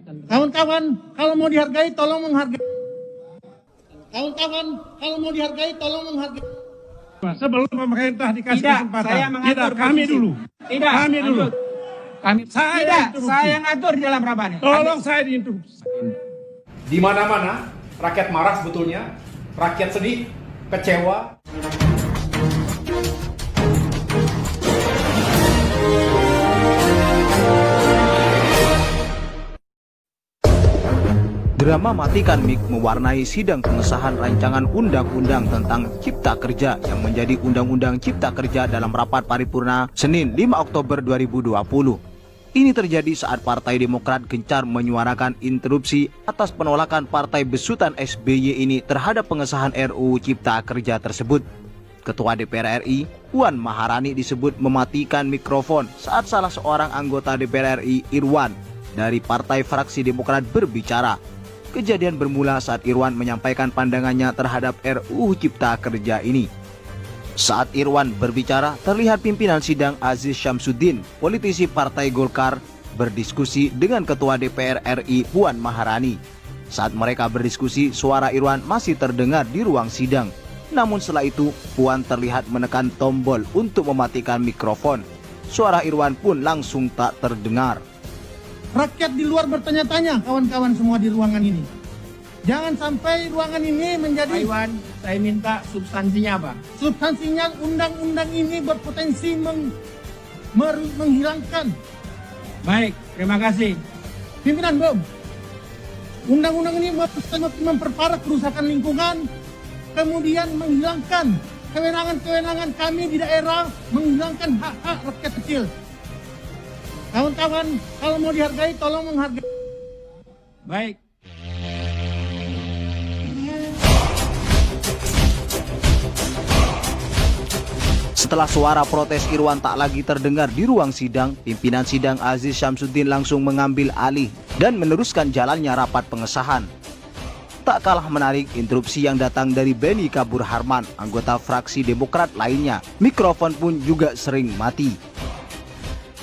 Kawan-kawan, kalau mau dihargai, tolong menghargai. Kawan-kawan, kalau mau dihargai, tolong menghargai. Sebelum pemerintah dikasih kesempatan. Saya mengatur kami posisi. dulu. Tidak, Kami dulu. Saya ngatur di dalam rapat ini. Tolong saya diinterupsi. Di mana-mana rakyat marah sebetulnya, rakyat sedih, kecewa. Drama Matikan Mik mewarnai sidang pengesahan rancangan undang-undang tentang Cipta Kerja yang menjadi Undang-Undang Cipta Kerja dalam rapat paripurna Senin 5 Oktober 2020. Ini terjadi saat Partai Demokrat gencar menyuarakan interupsi atas penolakan Partai Besutan SBY ini terhadap pengesahan RUU Cipta Kerja tersebut. Ketua DPR RI, Puan Maharani disebut mematikan mikrofon saat salah seorang anggota DPR RI, Irwan, dari Partai Fraksi Demokrat berbicara. Kejadian bermula saat Irwan menyampaikan pandangannya terhadap RUU Cipta Kerja ini. Saat Irwan berbicara, terlihat pimpinan sidang Aziz Syamsuddin, politisi Partai Golkar, berdiskusi dengan Ketua DPR RI Puan Maharani. Saat mereka berdiskusi, suara Irwan masih terdengar di ruang sidang. Namun setelah itu, Puan terlihat menekan tombol untuk mematikan mikrofon. Suara Irwan pun langsung tak terdengar. Rakyat di luar bertanya-tanya, kawan-kawan semua di ruangan ini. Jangan sampai ruangan ini menjadi... Pak Iwan, saya minta substansinya apa? Substansinya undang-undang ini berpotensi menghilangkan. Baik, terima kasih. Pimpinan Bom, undang-undang ini memperparah kerusakan lingkungan, kemudian menghilangkan kewenangan-kewenangan kami di daerah, menghilangkan hak-hak rakyat kecil. Kawan-kawan, kalau mau dihargai, tolong menghargai. Baik. Setelah suara protes Irwan tak lagi terdengar di ruang sidang, pimpinan sidang Aziz Syamsuddin langsung mengambil alih dan meneruskan jalannya rapat pengesahan. Tak kalah menarik interupsi yang datang dari Beni Kabur Harman, anggota fraksi Demokrat lainnya. Mikrofon pun juga sering mati.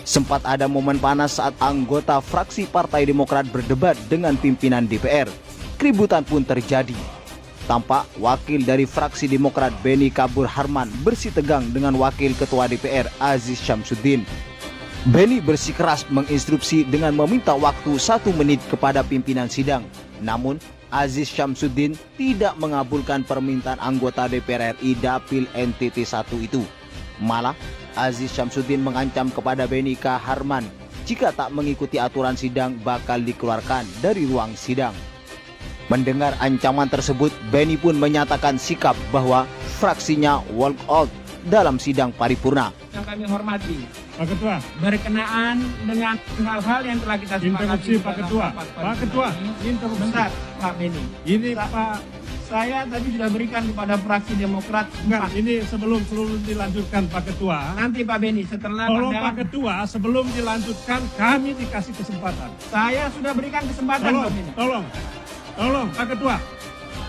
Sempat ada momen panas saat anggota fraksi Partai Demokrat berdebat dengan pimpinan DPR. Keributan pun terjadi. Tampak wakil dari fraksi Demokrat Beni Kabur Harman bersitegang dengan wakil ketua DPR Aziz Syamsuddin. Beni bersikeras menginstruksi dengan meminta waktu 1 menit kepada pimpinan sidang. Namun Aziz Syamsuddin tidak mengabulkan permintaan anggota DPR RI Dapil NTT 1 itu. Malah Aziz Syamsuddin mengancam kepada Beni K. Harman jika tak mengikuti aturan sidang bakal dikeluarkan dari ruang sidang. Mendengar ancaman tersebut, Beni pun menyatakan sikap bahwa fraksinya walk out dalam sidang paripurna. Yang kami hormati, Pak Ketua, berkenaan dengan hal-hal yang telah kita sepakati. interupsi Pak Ketua. Pak Ketua, interupsi. Bentar, Pak Beni. Ini Pak, Saya tadi sudah berikan kepada fraksi Demokrat. enggak, ini sebelum dilanjutkan Pak Ketua. Nanti Pak Beni, setelah Tolong pandangan, Pak Ketua, sebelum dilanjutkan kami dikasih kesempatan. saya sudah berikan kesempatan Pak Beni. Tolong Pak Ketua.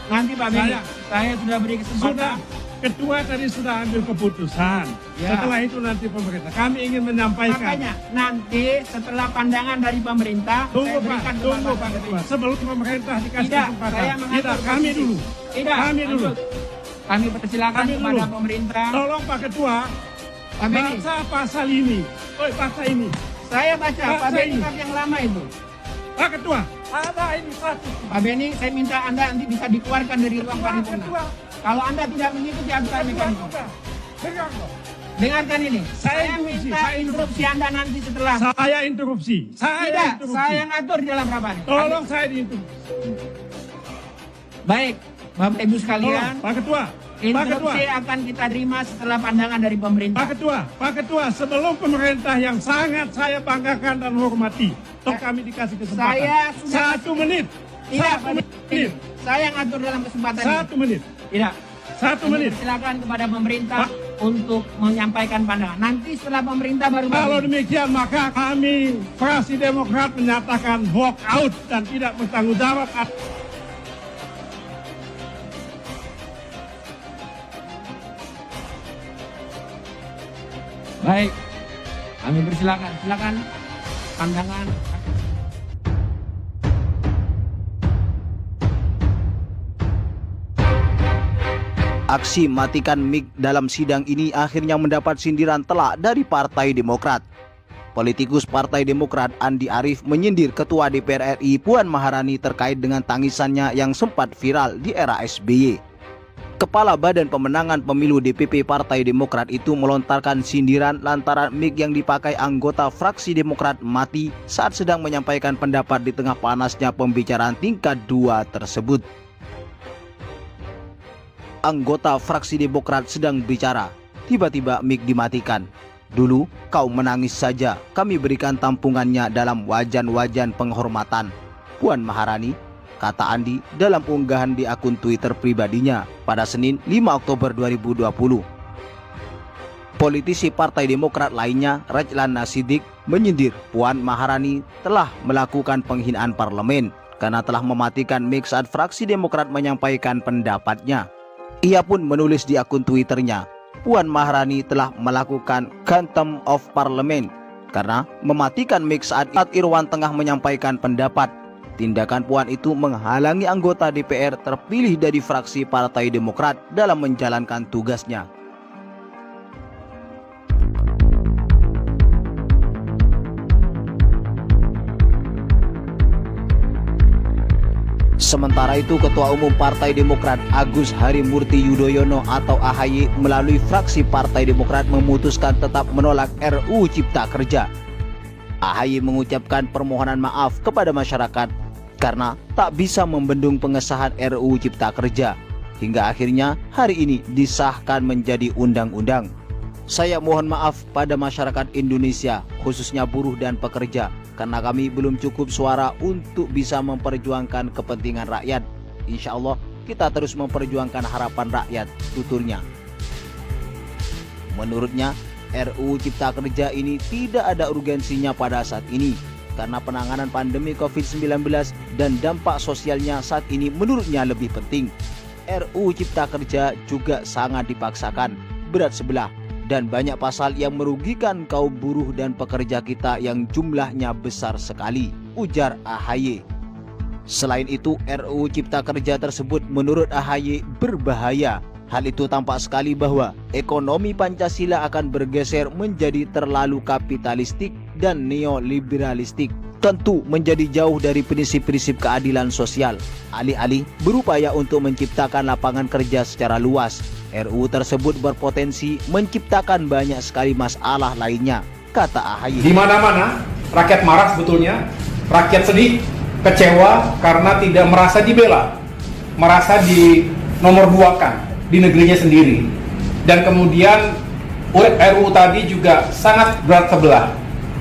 Nanti Pak Beni, saya sudah beri kesempatan. Sudah, Ketua tadi sudah ambil keputusan. Ya. Setelah itu nanti pemerintah. Kami ingin menyampaikan. Makanya nanti setelah pandangan dari pemerintah, Tunggu saya berikan Pak, tunggu kepada Pak Ketua. Sebelum pemerintah dikasih Tidak, kesempatan. saya mengatur Tidak, kami posisi. dulu. Tidak, Kami dulu. lanjut. Kami persilakan Kami kepada dulu. pemerintah. Tolong Pak Ketua, Pak Beni, baca pasal ini. Pasal ini. saya baca Pak, Pak saya Beni ini. kan yang lama itu. Pak Ketua, ada ini satu. Pak Beni, saya minta Anda nanti bisa dikeluarkan dari ruang Pak paripurna. Ketua. Kalau Anda tidak mengikuti aturan mekanisme. Dengar kok. Dengarkan ini. Saya interupsi, minta saya interupsi Anda nanti setelah. Saya interupsi. Tidak, saya ngatur di dalam rapat. Tolong saya diinterupsi. Baik, Bapak Ibu sekalian. Tolong, Pak Ketua. Pak Ketua. Interupsi akan kita terima setelah pandangan dari pemerintah. Pak Ketua, sebelum pemerintah yang sangat saya banggakan dan hormati, toh kami dikasih kesempatan. Saya sudah 1 menit. Tidak, 1 menit. saya ngatur dalam kesempatan 1 ini. menit. Tidak. 1 menit. Silakan kepada pemerintah Pak. untuk menyampaikan pandangan. Nanti setelah pemerintah baru. Kalau demikian maka kami fraksi Demokrat menyatakan walk out dan tidak bertanggung jawab. Baik, kami persilakan. Silakan pandangan. Aksi matikan mic dalam sidang ini akhirnya mendapat sindiran telak dari Partai Demokrat. Politikus Partai Demokrat Andi Arief menyindir Ketua DPR RI Puan Maharani terkait dengan tangisannya yang sempat viral di era SBY. Kepala Badan Pemenangan Pemilu DPP Partai Demokrat itu melontarkan sindiran lantaran mic yang dipakai anggota fraksi Demokrat mati saat sedang menyampaikan pendapat di tengah panasnya pembicaraan tingkat 2 tersebut. Anggota fraksi Demokrat sedang bicara, tiba-tiba mic dimatikan. Dulu kau menangis saja, kami berikan tampungannya dalam wajan-wajan penghormatan. Puan Maharani, kata Andi dalam unggahan di akun Twitter pribadinya pada Senin 5 Oktober 2020. Politisi Partai Demokrat lainnya, Rajlan Nasidik, menyindir Puan Maharani telah melakukan penghinaan parlemen karena telah mematikan mic saat fraksi Demokrat menyampaikan pendapatnya. Ia pun menulis di akun Twitternya, Puan Maharani telah melakukan contempt of parliament karena mematikan mic saat Irwan tengah menyampaikan pendapat. Tindakan Puan itu menghalangi anggota DPR terpilih dari fraksi Partai Demokrat dalam menjalankan tugasnya. Sementara itu, Ketua Umum Partai Demokrat Agus Harimurti Yudhoyono atau AHY melalui fraksi Partai Demokrat memutuskan tetap menolak RUU Cipta Kerja. AHY mengucapkan permohonan maaf kepada masyarakat karena tak bisa membendung pengesahan RUU Cipta Kerja hingga akhirnya hari ini disahkan menjadi undang-undang. Saya mohon maaf pada masyarakat Indonesia, khususnya buruh dan pekerja, karena kami belum cukup suara untuk bisa memperjuangkan kepentingan rakyat. Insya Allah kita terus memperjuangkan harapan rakyat, tuturnya. Menurutnya, RUU Cipta Kerja ini tidak ada urgensinya pada saat ini, karena penanganan pandemi COVID-19 dan dampak sosialnya saat ini menurutnya lebih penting. RUU Cipta Kerja juga sangat dipaksakan, berat sebelah, dan banyak pasal yang merugikan kaum buruh dan pekerja kita yang jumlahnya besar sekali, ujar AHY. Selain itu, RUU Cipta Kerja tersebut menurut AHY berbahaya. Hal itu tampak sekali bahwa ekonomi Pancasila akan bergeser menjadi terlalu kapitalistik dan neoliberalistik. Tentu menjadi jauh dari prinsip-prinsip keadilan sosial. Alih-alih berupaya untuk menciptakan lapangan kerja secara luas, RUU tersebut berpotensi menciptakan banyak sekali masalah lainnya, kata AHY. Di mana-mana rakyat marah sebetulnya, rakyat sedih, kecewa karena tidak merasa dibela, merasa di nomor duakan di negerinya sendiri. Dan kemudian RUU tadi juga sangat berat sebelah,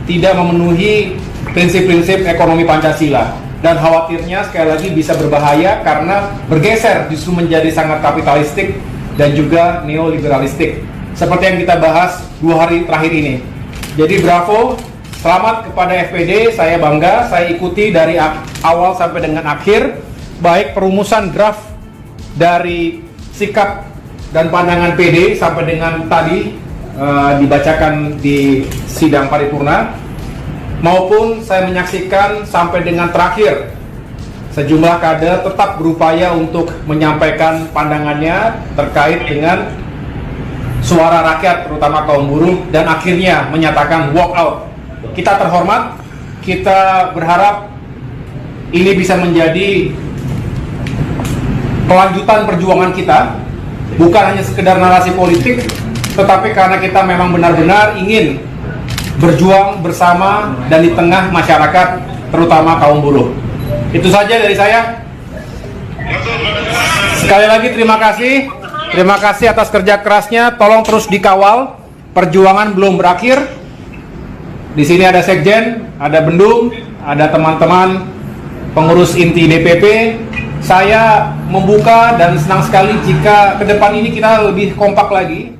tidak memenuhi prinsip-prinsip ekonomi Pancasila, dan khawatirnya sekali lagi bisa berbahaya karena bergeser justru menjadi sangat kapitalistik dan juga neoliberalistik seperti yang kita bahas 2 hari terakhir ini. Jadi bravo, selamat kepada FPD, saya bangga, saya ikuti dari awal sampai dengan akhir, baik perumusan draft dari sikap dan pandangan PD sampai dengan tadi dibacakan di sidang paripurna, maupun saya menyaksikan sampai dengan terakhir sejumlah kader tetap berupaya untuk menyampaikan pandangannya terkait dengan suara rakyat, terutama kaum buruh, dan akhirnya menyatakan walk out. Kita terhormat, kita berharap ini bisa menjadi kelanjutan perjuangan kita, bukan hanya sekedar narasi politik, tetapi karena kita memang benar-benar ingin berjuang bersama dan di tengah masyarakat, terutama kaum buruh. Itu saja dari saya. Sekali lagi terima kasih atas kerja kerasnya. Tolong terus dikawal, perjuangan belum berakhir. Di sini ada Sekjen, ada Bendung, ada teman-teman pengurus inti DPP. Saya membuka dan senang sekali jika ke depan ini kita lebih kompak lagi.